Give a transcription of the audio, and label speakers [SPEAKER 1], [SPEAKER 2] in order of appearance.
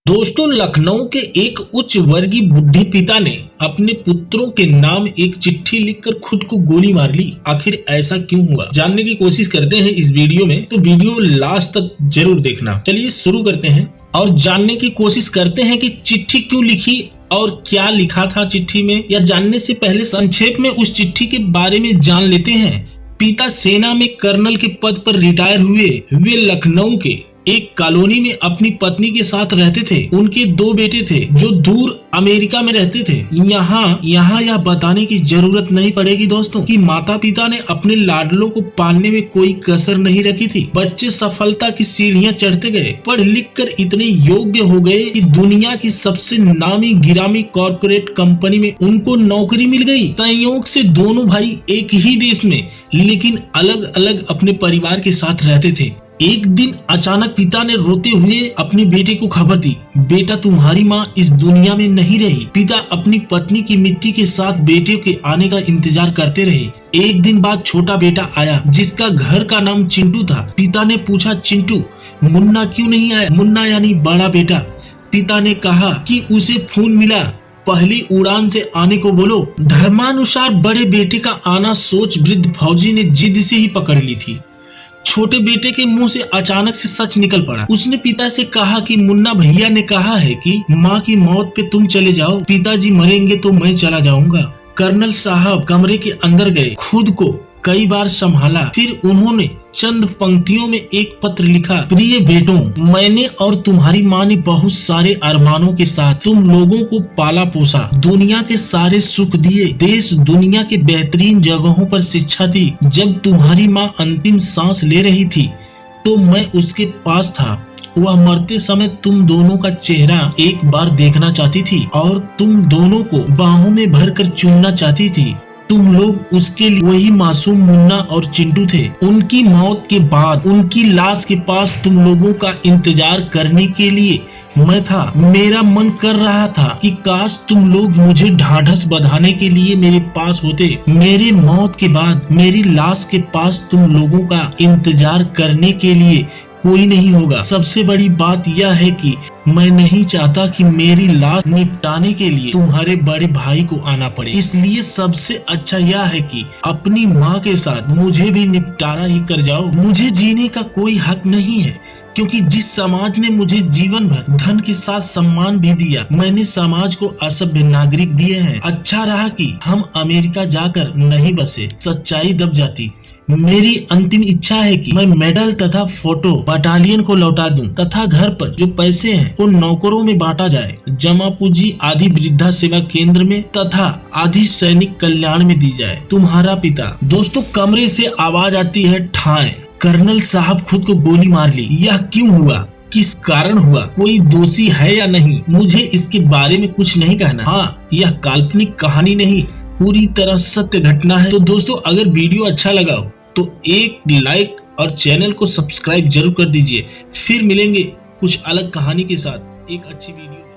[SPEAKER 1] दोस्तों, लखनऊ के एक उच्च वर्गीय बुढ़े पिता ने अपने पुत्रों के नाम एक चिट्ठी लिखकर खुद को गोली मार ली। आखिर ऐसा क्यों हुआ, जानने की कोशिश करते हैं इस वीडियो में, तो वीडियो लास्ट तक जरूर देखना। चलिए शुरू करते हैं और जानने की कोशिश करते हैं कि चिट्ठी क्यों लिखी और क्या लिखा था चिट्ठी में। या जानने से पहले संक्षेप में उस चिट्ठी के बारे में जान लेते हैं। पिता सेना में कर्नल के पद पर रिटायर हुए। वे लखनऊ के एक कॉलोनी में अपनी पत्नी के साथ रहते थे। उनके दो बेटे थे जो दूर अमेरिका में रहते थे। यहाँ यह बताने की जरूरत नहीं पड़ेगी दोस्तों कि माता पिता ने अपने लाडलों को पालने में कोई कसर नहीं रखी थी। बच्चे सफलता की सीढ़ियाँ चढ़ते गए, पढ़ लिख कर इतने योग्य हो गए कि दुनिया की सबसे नामी गिरामी कॉर्पोरेट कंपनी में उनको नौकरी मिल गई। संयोग से दोनों भाई एक ही देश में लेकिन अलग अलग अपने परिवार के साथ रहते थे। एक दिन अचानक पिता ने रोते हुए अपने बेटे को खबर दी, बेटा तुम्हारी माँ इस दुनिया में नहीं रही। पिता अपनी पत्नी की मिट्टी के साथ बेटे के आने का इंतजार करते रहे। एक दिन बाद छोटा बेटा आया जिसका घर का नाम चिंटू था। पिता ने पूछा, चिंटू मुन्ना क्यों नहीं आया? मुन्ना यानी बड़ा बेटा। पिता ने कहा कि उसे फोन मिला, पहली उड़ान से आने को बोलो। धर्मानुसार बड़े बेटे का आना सोच वृद्ध फौजी ने जिद से ही पकड़ ली थी। छोटे बेटे के मुंह से अचानक से सच निकल पड़ा। उसने पिता से कहा कि मुन्ना भैया ने कहा है कि माँ की मौत पे तुम चले जाओ, पिताजी मरेंगे तो मैं चला जाऊंगा। कर्नल साहब कमरे के अंदर गए, खुद को कई बार संभाला, फिर उन्होंने चंद पंक्तियों में एक पत्र लिखा, प्रिय बेटों, मैंने और तुम्हारी माँ ने बहुत सारे अरमानों के साथ तुम लोगों को पाला पोसा, दुनिया के सारे सुख दिए, देश दुनिया के बेहतरीन जगहों पर शिक्षा दी। जब तुम्हारी माँ अंतिम सांस ले रही थी तो मैं उसके पास था। वह मरते समय तुम दोनों का चेहरा एक बार देखना चाहती थी और तुम दोनों को बाहों में भरकर चूमना चाहती थी। तुम लोग उसके लिए वही मासूम मुन्ना और चिंटू थे। उनकी मौत के बाद उनकी लाश के पास तुम लोगों का इंतजार करने के लिए मैं था। मेरा मन कर रहा था कि काश तुम लोग मुझे ढाढ़स बंधाने के लिए मेरे पास होते। मेरे मौत के बाद मेरी लाश के पास तुम लोगों का इंतजार करने के लिए कोई नहीं होगा। सबसे बड़ी बात यह है कि मैं नहीं चाहता कि मेरी लाश निपटाने के लिए तुम्हारे बड़े भाई को आना पड़े। इसलिए सबसे अच्छा यह है कि अपनी माँ के साथ मुझे भी निपटारा ही कर जाओ। मुझे जीने का कोई हक नहीं है, क्योंकि जिस समाज ने मुझे जीवन भर धन के साथ सम्मान भी दिया, मैंने समाज को असभ्य नागरिक दिए हैं। अच्छा रहा कि हम अमेरिका जाकर नहीं बसे, सच्चाई दब जाती। मेरी अंतिम इच्छा है कि मैं मेडल तथा फोटो बटालियन को लौटा दूं तथा घर पर जो पैसे हैं वो नौकरों में बांटा जाए। जमा पूंजी आदि वृद्धा सेवा केंद्र में तथा आदि सैनिक कल्याण में दी जाए। तुम्हारा पिता। दोस्तों, कमरे से आवाज आती है, ठाएं। कर्नल साहब खुद को गोली मार ली। यह क्यों हुआ, किस कारण हुआ, कोई दोषी है या नहीं, मुझे इसके बारे में कुछ नहीं कहना। हाँ, यह काल्पनिक कहानी नहीं, पूरी तरह सत्य घटना है। तो दोस्तों, अगर वीडियो अच्छा लगा हो तो एक लाइक और चैनल को सब्सक्राइब जरूर कर दीजिए। फिर मिलेंगे कुछ अलग कहानी के साथ एक अच्छी वीडियो।